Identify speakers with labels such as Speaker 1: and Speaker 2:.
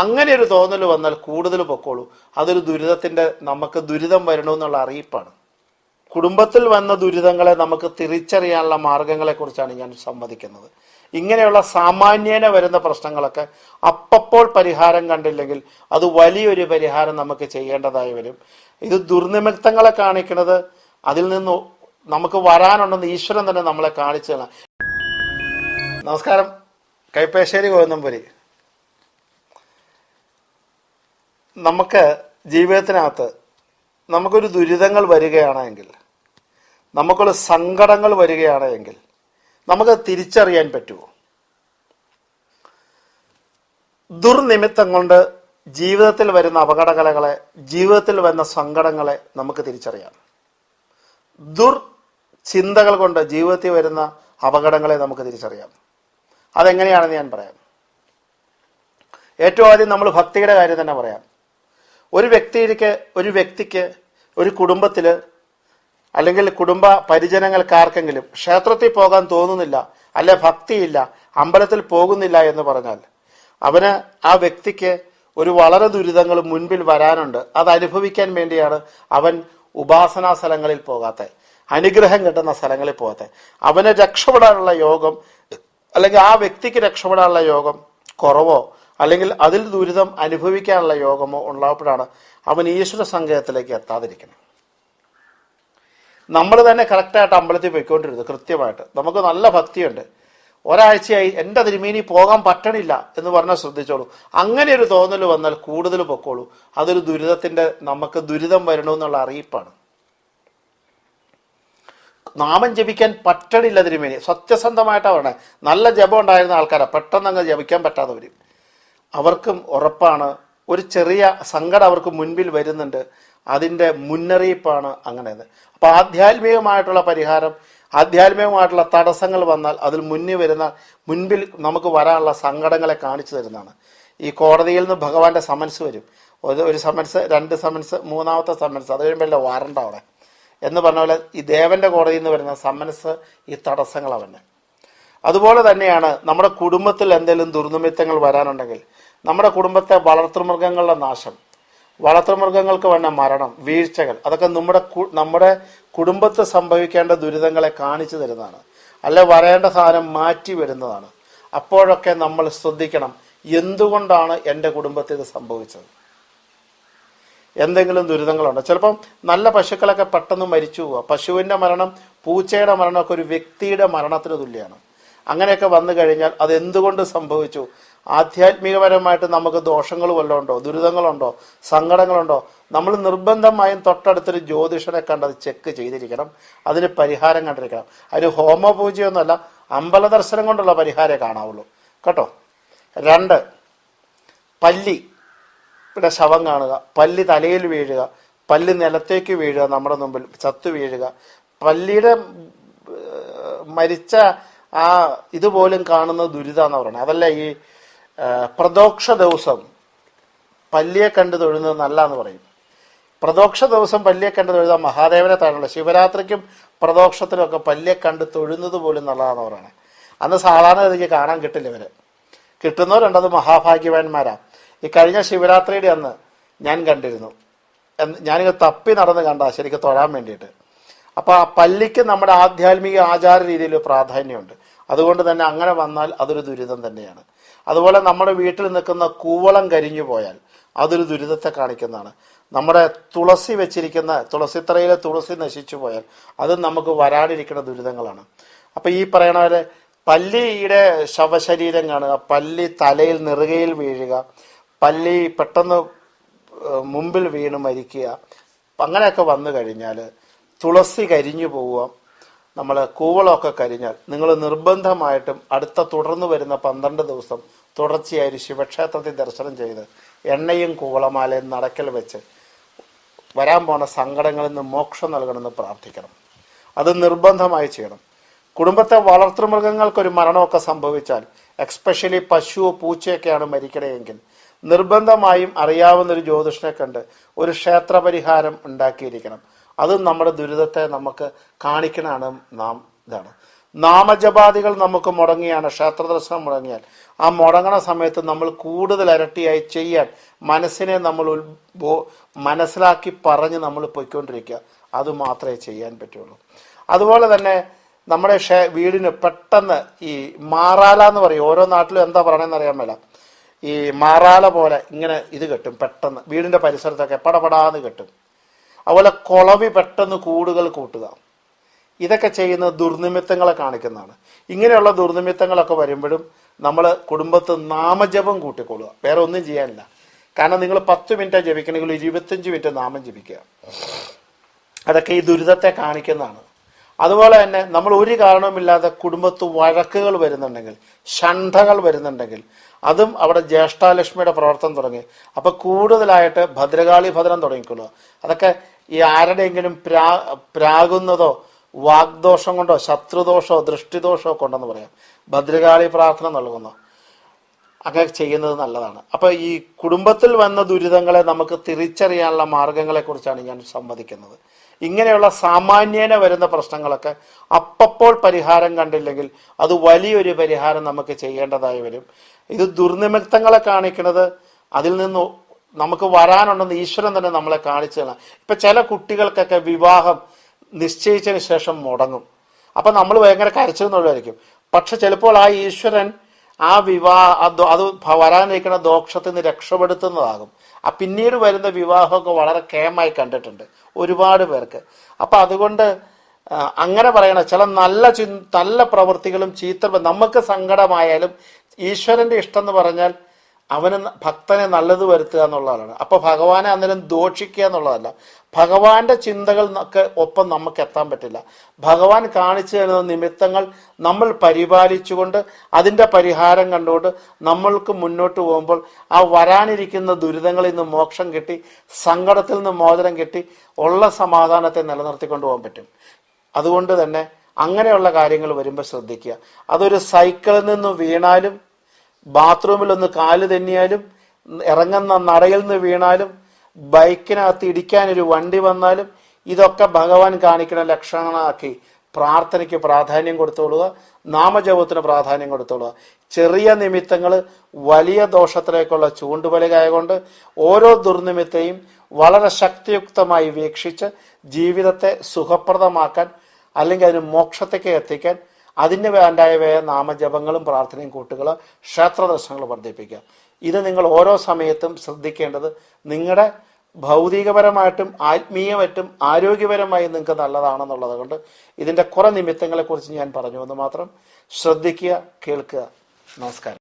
Speaker 1: അങ്ങനെ ഒരു തോന്നൽ വന്നാൽ കൂടുതൽ പൊക്കോളൂ. അതൊരു ദുരിതത്തിന്റെ നമുക്ക് ദുരിതം വരണമെന്നുള്ള അറിയിപ്പാണ്. കുടുംബത്തിൽ വന്ന ദുരിതങ്ങളെ നമുക്ക് തിരിച്ചറിയാനുള്ള മാർഗങ്ങളെ കുറിച്ചാണ് ഞാൻ സംവദിക്കുന്നത്. ഇങ്ങനെയുള്ള സാമാന്യേന വരുന്ന പ്രശ്നങ്ങളൊക്കെ അപ്പപ്പോൾ പരിഹാരം കണ്ടില്ലെങ്കിൽ അത് വലിയൊരു പരിഹാരം നമുക്ക് ചെയ്യേണ്ടതായി വരും. ഇത് ദുർനിമിത്തങ്ങളെ കാണിക്കുന്നത് അതിൽ നിന്ന് നമുക്ക് വരാനുണ്ടെന്ന് ഈശ്വരൻ തന്നെ നമ്മളെ കാണിച്ചു തരാം. നമസ്കാരം, കൈപ്പേശ്ശേരി ഗോവിന്ദംപുരി. നമുക്ക് ജീവിതത്തിനകത്ത് നമുക്കൊരു ദുരിതങ്ങൾ വരികയാണെങ്കിൽ, നമുക്കൊരു സങ്കടങ്ങൾ വരികയാണെങ്കിൽ നമുക്ക് തിരിച്ചറിയാൻ പറ്റുമോ? ദുർനിമിത്തം കൊണ്ട് ജീവിതത്തിൽ വരുന്ന അപകടങ്ങളെ, ജീവിതത്തിൽ വരുന്ന സങ്കടങ്ങളെ നമുക്ക് തിരിച്ചറിയാം. ദുർചിന്തകൾ കൊണ്ട് ജീവിതത്തിൽ വരുന്ന അപകടങ്ങളെ നമുക്ക് തിരിച്ചറിയാം. അതെങ്ങനെയാണെന്ന് ഞാൻ പറയാം. ഏറ്റവും ആദ്യം നമ്മൾ ഭക്തിയുടെ കാര്യം തന്നെ പറയാം. ഒരു വ്യക്തിക്ക് ഒരു കുടുംബത്തിൽ അല്ലെങ്കിൽ കുടുംബ പരിജനങ്ങൾക്കാർക്കെങ്കിലും ക്ഷേത്രത്തിൽ പോകാൻ തോന്നുന്നില്ല, അല്ലെ ഭക്തിയില്ല, അമ്പലത്തിൽ പോകുന്നില്ല എന്ന് പറഞ്ഞാൽ ആ വ്യക്തിക്ക് ഒരു വളരെ ദുരിതങ്ങൾ മുൻപിൽ വരാനുണ്ട്. അത് അനുഭവിക്കാൻ വേണ്ടിയാണ് അവൻ ഉപാസനാ സ്ഥലങ്ങളിൽ പോകാത്ത, അനുഗ്രഹം കിട്ടുന്ന സ്ഥലങ്ങളിൽ പോകാത്ത. അവന് രക്ഷപ്പെടാനുള്ള യോഗം, അല്ലെങ്കിൽ ആ വ്യക്തിക്ക് രക്ഷപ്പെടാനുള്ള യോഗം കുറവോ അല്ലെങ്കിൽ അതിൽ ദുരിതം അനുഭവിക്കാനുള്ള യോഗമോ ഉള്ളപ്പോഴാണ് അവൻ ഈശ്വര സങ്കേതത്തിലേക്ക് എത്താതിരിക്കുന്നത്. നമ്മൾ തന്നെ കറക്റ്റായിട്ട് അമ്പലത്തിൽ പോയിക്കൊണ്ടിരുന്നു, കൃത്യമായിട്ട് നമുക്ക് നല്ല ഭക്തിയുണ്ട്, ഒരാഴ്ചയായി എൻ്റെ തിരുമേനി പോകാൻ പറ്റണില്ല എന്ന് പറഞ്ഞാൽ ശ്രദ്ധിച്ചോളൂ. അങ്ങനെ ഒരു തോന്നൽ വന്നാൽ കൂടുതൽ പൊക്കോളൂ. അതൊരു ദുരിതത്തിന്റെ നമുക്ക് ദുരിതം വരണമെന്നുള്ള അറിയിപ്പാണ്. നാമം ജപിക്കാൻ പറ്റണില്ല തിരുമേനി, സത്യസന്ധമായിട്ടാണ് പറഞ്ഞത്. നല്ല ജപം ഉണ്ടായിരുന്ന ആൾക്കാരാണ് പെട്ടെന്ന് അങ്ങ് ജപിക്കാൻ പറ്റാതെ വരും. അവർക്കും ഉറപ്പാണ് ഒരു ചെറിയ സങ്കടം അവർക്ക് മുൻപിൽ വരുന്നുണ്ട്. അതിൻ്റെ മുന്നറിയിപ്പാണ് അങ്ങനെയത്. അപ്പം ആധ്യാത്മികമായിട്ടുള്ള പരിഹാരം, ആധ്യാത്മികമായിട്ടുള്ള തടസ്സങ്ങൾ വന്നാൽ അതിൽ മുൻപിൽ നമുക്ക് വരാനുള്ള സങ്കടങ്ങളെ കാണിച്ചു തരുന്നതാണ്. ഈ കോടതിയിൽ നിന്ന് ഭഗവാന്റെ സമൻസ് വരും. ഒരു സമൻസ്, 2 സമൻസ്, 3ാമത്തെ സമൻസ്, അത് കഴിയുമ്പോഴല്ലേ വാറണ്ട് അവിടെ എന്ന് പറഞ്ഞ പോലെ ഈ ദേവന്റെ കോടതിയിൽ നിന്ന് വരുന്ന സമൻസ് ഈ തടസ്സങ്ങൾ അവന്. അതുപോലെ തന്നെയാണ് നമ്മുടെ കുടുംബത്തിൽ എന്തെങ്കിലും ദുർനിമിത്തങ്ങൾ വരാനുണ്ടെങ്കിൽ, നമ്മുടെ കുടുംബത്തെ വളർത്തുമൃഗങ്ങളുടെ നാശം, വളർത്തുമൃഗങ്ങൾക്ക് വന്ന മരണം, വീഴ്ചകൾ, അതൊക്കെ നമ്മുടെ കുടുംബത്തിൽ സംഭവിക്കേണ്ട ദുരിതങ്ങളെ കാണിച്ചു തരുന്നതാണ്. അല്ലെ വരേണ്ട സാധനം മാറ്റി വരുന്നതാണ്. അപ്പോഴൊക്കെ നമ്മൾ ശ്രദ്ധിക്കണം, എന്തുകൊണ്ടാണ് എൻ്റെ കുടുംബത്തിൽ ഇത് സംഭവിച്ചത്. എന്തെങ്കിലും ദുരിതങ്ങളുണ്ട്. ചിലപ്പം നല്ല പശുക്കളൊക്കെ പെട്ടെന്ന് മരിച്ചു പോവുക. പശുവിൻ്റെ മരണം, പൂച്ചയുടെ മരണമൊക്കെ ഒരു വ്യക്തിയുടെ മരണത്തിന് തുല്യമാണ്. അങ്ങനെയൊക്കെ വന്നു കഴിഞ്ഞാൽ അത് എന്തുകൊണ്ട് സംഭവിച്ചു? ആധ്യാത്മികപരമായിട്ട് നമുക്ക് ദോഷങ്ങൾ വല്ലതും ഉണ്ടോ, ദുരിതങ്ങളുണ്ടോ, സങ്കടങ്ങളുണ്ടോ? നമ്മൾ നിർബന്ധമായും തൊട്ടടുത്തൊരു ജ്യോതിഷനെ കണ്ടത് ചെക്ക് ചെയ്തിരിക്കണം. അതിന് പരിഹാരം കണ്ടിരിക്കണം. അതിന് ഹോമപൂജയൊന്നുമല്ല, അമ്പല ദർശനം കൊണ്ടുള്ള പരിഹാരമേ കാണാവുള്ളൂ കേട്ടോ. 2, പല്ലിയുടെ ശവം കാണുക, പല്ലി തലയിൽ വീഴുക, പല്ലി നിലത്തേക്ക് വീഴുക, നമ്മുടെ മുമ്പിൽ ചത്തു വീഴുക, പല്ലിയുടെ മരിച്ച ഇതുപോലും കാണുന്ന ദുരിതാന്ന് പറയുന്നത്. അതല്ല ഈ പ്രദോക്ഷ ദിവസം പല്ലിയെ കണ്ട് തൊഴുന്നത് നല്ലതെന്ന് പറയും. പ്രദോക്ഷ ദിവസം പല്ലിയെ കണ്ട് തൊഴുതാൽ മഹാദേവനെ താഴെ, ശിവരാത്രിക്കും പ്രദോക്ഷത്തിനും ഒക്കെ പല്ലിയെ കണ്ട് തൊഴുന്നത് പോലും നല്ലതാന്ന് പറയണേ. അന്ന് സാധാരണ ഗതിക്ക് കാണാൻ കിട്ടില്ല. ഇവര് കിട്ടുന്നവരുണ്ടത് മഹാഭാഗ്യവാന്മാരാ. ഈ കഴിഞ്ഞ ശിവരാത്രിയുടെ അന്ന് ഞാൻ കണ്ടിരുന്നു. ഞാനിങ്ങനെ തപ്പി നടന്ന് കണ്ടാ ശരിക്കും തൊഴാൻ വേണ്ടിയിട്ട്. അപ്പൊ ആ പല്ലിക്ക് നമ്മുടെ ആധ്യാത്മിക ആചാര രീതിയിൽ പ്രാധാന്യമുണ്ട്. അതുകൊണ്ട് തന്നെ അങ്ങനെ വന്നാൽ അതൊരു ദുരിതം തന്നെയാണ്. അതുപോലെ നമ്മുടെ വീട്ടിൽ നിൽക്കുന്ന കൂവളം കരിഞ്ഞു പോയാൽ അതൊരു ദുരിതത്തെ കാണിക്കുന്നതാണ്. നമ്മുടെ തുളസി വെച്ചിരിക്കുന്ന തുളസിത്തറയിലെ തുളസി നശിച്ചു പോയാൽ അത് നമുക്ക് വരാനിരിക്കുന്ന ദുരിതങ്ങളാണ്. അപ്പൊ ഈ പറയണ പോലെ പല്ലിയുടെ ശവശരീരം കാണുക, പല്ലി തലയിൽ നെറുകയിൽ വീഴുക, പല്ലി പെട്ടെന്ന് മുമ്പിൽ വീണ് മരിക്കുക, അങ്ങനെയൊക്കെ വന്നു കഴിഞ്ഞാൽ, തുളസി കരിഞ്ഞു പോവുക, നമ്മൾ കൂവളമൊക്കെ കരിഞ്ഞാൽ നിങ്ങൾ നിർബന്ധമായിട്ടും തുടർന്ന് വരുന്ന 12 ദിവസം തുടർച്ചയായി ഒരു ശിവക്ഷേത്രത്തിൽ ദർശനം ചെയ്ത് എണ്ണയും കൂവളമാലയും നടക്കൽ വെച്ച് വരാൻ പോണ സങ്കടങ്ങളിൽ നിന്ന് മോക്ഷം നൽകണമെന്ന് പ്രാർത്ഥിക്കണം. അത് നിർബന്ധമായി ചെയ്യണം. കുടുംബത്തെ വളർത്തുമൃഗങ്ങൾക്കൊരു മരണമൊക്കെ സംഭവിച്ചാൽ, എക്സ്പെഷ്യലി പശുവോ പൂച്ചയൊക്കെയാണ് മരിക്കണമെങ്കിൽ, നിർബന്ധമായും അറിയാവുന്നൊരു ജ്യോതിഷനെ കണ്ട് ഒരു ക്ഷേത്രപരിഹാരം ഉണ്ടാക്കിയിരിക്കണം. അതും നമ്മുടെ ദുരിതത്തെ നമുക്ക് കാണിക്കണമാണ്. ഇതാണ് നാമജപാദികൾ നമുക്ക് മുടങ്ങിയാണ്, ക്ഷേത്ര ദർശനം മുടങ്ങിയാൽ ആ മുടങ്ങണ സമയത്ത് നമ്മൾ കൂടുതൽ ഇരട്ടിയായി ചെയ്യാൻ മനസ്സിനെ നമ്മൾ മനസ്സിലാക്കി പറഞ്ഞ് നമ്മൾ പൊയ്ക്കൊണ്ടിരിക്കുക. അത് മാത്രമേ ചെയ്യാൻ പറ്റുള്ളൂ. അതുപോലെ തന്നെ നമ്മുടെ വീടിന് പെട്ടെന്ന് ഈ മാറാല എന്ന് പറയും, ഓരോ നാട്ടിലും എന്താ പറയണമെന്ന് അറിയാൻ മേല, ഈ മാറാല പോലെ ഇങ്ങനെ ഇത് കെട്ടും പെട്ടെന്ന് വീടിൻ്റെ പരിസരത്തൊക്കെ പടപടാന്ന് കെട്ടും. അതുപോലെ കുളവി പെട്ടെന്ന് കൂടുകൾ കൂട്ടുക, ഇതൊക്കെ ചെയ്യുന്ന ദുർനിമിത്തങ്ങളെ കാണിക്കുന്നതാണ്. ഇങ്ങനെയുള്ള ദുർനിമിത്തങ്ങളൊക്കെ വരുമ്പോഴും നമ്മൾ കുടുംബത്ത് നാമജപം കൂട്ടിക്കൊള്ളുക, വേറെ ഒന്നും ചെയ്യാനില്ല. കാരണം നിങ്ങൾ 10 മിനിറ്റ് ജപിക്കണമെങ്കിൽ 25 മിനിറ്റ് നാമം ജപിക്കുക. അതൊക്കെ ഈ ദുരിതത്തെ കാണിക്കുന്നതാണ്. അതുപോലെ തന്നെ നമ്മൾ ഒരു കാരണവുമില്ലാതെ കുടുംബത്ത് വഴക്കുകൾ വരുന്നുണ്ടെങ്കിൽ, ഷണ്ഠകൾ വരുന്നുണ്ടെങ്കിൽ, അതും അവിടെ ജ്യേഷ്ഠാലക്ഷ്മിയുടെ പ്രവർത്തനം തുടങ്ങി. അപ്പം കൂടുതലായിട്ട് ഭദ്രകാളി ഭദ്രം തുടങ്ങിക്കൊള്ളുക. അതൊക്കെ ഈ ആരുടെയെങ്കിലും പ്രാകുന്നതോ വാഗ്ദോഷം കൊണ്ടോ ശത്രുദോഷമോ ദൃഷ്ടിദോഷമോ കൊണ്ടെന്ന് പറയാം. ഭദ്രകാളി പ്രാർത്ഥന നൽകുന്നു, അങ്ങനെ ചെയ്യുന്നത് നല്ലതാണ്. അപ്പോൾ ഈ കുടുംബത്തിൽ വന്ന ദുരിതങ്ങളെ നമുക്ക് തിരിച്ചറിയാനുള്ള മാർഗങ്ങളെക്കുറിച്ചാണ് ഞാൻ സംവദിക്കുന്നത്. ഇങ്ങനെയുള്ള സാമാന്യേന വരുന്ന പ്രശ്നങ്ങളൊക്കെ അപ്പോൾ പരിഹാരം കണ്ടില്ലെങ്കിൽ അത് വലിയൊരു പരിഹാരം നമുക്ക് ചെയ്യേണ്ടതായി വരും. ഇത് ദുർനിമിത്തങ്ങളെ കാണിക്കുന്നത് അതിൽ നിന്ന് നമുക്ക് വരാനുണ്ടെന്ന് ഈശ്വരൻ തന്നെ നമ്മളെ കാണിച്ചു തരണം. ഇപ്പം ചില കുട്ടികൾക്കൊക്കെ വിവാഹം നിശ്ചയിച്ചതിന് ശേഷം മുടങ്ങും. അപ്പം നമ്മൾ ഭയങ്കര കരച്ചെന്നുള്ളതായിരിക്കും. പക്ഷെ ചിലപ്പോൾ ആ ഈശ്വരൻ ആ അത് വരാനിരിക്കുന്ന ദോഷത്തിൽ നിന്ന് രക്ഷപ്പെടുത്തുന്നതാകും. ആ പിന്നീട് വരുന്ന വിവാഹമൊക്കെ വളരെ കേമായി കണ്ടിട്ടുണ്ട് ഒരുപാട് പേർക്ക്. അപ്പം അതുകൊണ്ട് അങ്ങനെ പറയണം, ചില നല്ല പ്രവൃത്തികളും നമുക്ക് സങ്കടമായാലും ഈശ്വരൻ്റെ ഇഷ്ടം എന്ന് പറഞ്ഞാൽ അവന് ഭക്തനെ നല്ലത് വരുത്തുക എന്നുള്ളതാണ്. അപ്പോൾ ഭഗവാനെ അന്നേരം ദോഷിക്കുക എന്നുള്ളതല്ല. ഭഗവാന്റെ ചിന്തകൾ ഒപ്പം നമുക്ക് എത്താൻ പറ്റില്ല. ഭഗവാൻ കാണിച്ചു തരുന്ന നിമിത്തങ്ങൾ നമ്മൾ പരിപാലിച്ചുകൊണ്ട് അതിൻ്റെ പരിഹാരം കണ്ടുകൊണ്ട് നമ്മൾക്ക് മുന്നോട്ട് പോകുമ്പോൾ ആ വരാനിരിക്കുന്ന ദുരിതങ്ങളിൽ നിന്ന് മോക്ഷം കിട്ടി, സങ്കടത്തിൽ നിന്ന് മോചനം കിട്ടി, ഉള്ള സമാധാനത്തെ നിലനിർത്തിക്കൊണ്ട് പോകാൻ പറ്റും. അതുകൊണ്ട് തന്നെ അങ്ങനെയുള്ള കാര്യങ്ങൾ വരുമ്പോൾ ശ്രദ്ധിക്കുക. അതൊരു സൈക്കിളിൽ നിന്ന് വീണാലും, ബാത്റൂമിൽ ഒന്ന് കാല് തെന്നിയാലും, ഇറങ്ങുന്ന നടയിൽ നിന്ന് വീണാലും, ബൈക്കിനകത്ത് ഇടിക്കാനൊരു വണ്ടി വന്നാലും, ഇതൊക്കെ ഭഗവാൻ കാണിക്കുന്ന ലക്ഷണങ്ങളാക്കി പ്രാർത്ഥനയ്ക്ക് പ്രാധാന്യം കൊടുത്തോളുക, നാമജപത്തിന് പ്രാധാന്യം കൊടുത്തോളുക. ചെറിയ നിമിത്തങ്ങൾ വലിയ ദോഷത്തിലേക്കുള്ള ചൂണ്ടുവലകായകൊണ്ട് ഓരോ ദുർനിമിത്തെയും വളരെ ശക്തിയുക്തമായി വീക്ഷിച്ച് ജീവിതത്തെ സുഖപ്രദമാക്കാൻ അല്ലെങ്കിൽ അതിന് മോക്ഷത്തേക്ക് എത്തിക്കാൻ അതിന് വേണ്ടായവയ നാമജപങ്ങളും പ്രാർത്ഥനയും കൂട്ടുകൾ, ക്ഷേത്ര ദർശനങ്ങൾ വർദ്ധിപ്പിക്കുക. ഇത് നിങ്ങൾ ഓരോ സമയത്തും ശ്രദ്ധിക്കേണ്ടത് നിങ്ങളുടെ ഭൗതികപരമായിട്ടും ആത്മീയമായിട്ടും ആരോഗ്യപരമായി നിങ്ങൾക്ക് നല്ലതാണെന്നുള്ളത് കൊണ്ട് ഇതിൻ്റെ കുറേ നിമിത്തങ്ങളെക്കുറിച്ച് ഞാൻ പറഞ്ഞു എന്ന് മാത്രം. ശ്രദ്ധിക്കുക, കേൾക്കുക. നമസ്കാരം.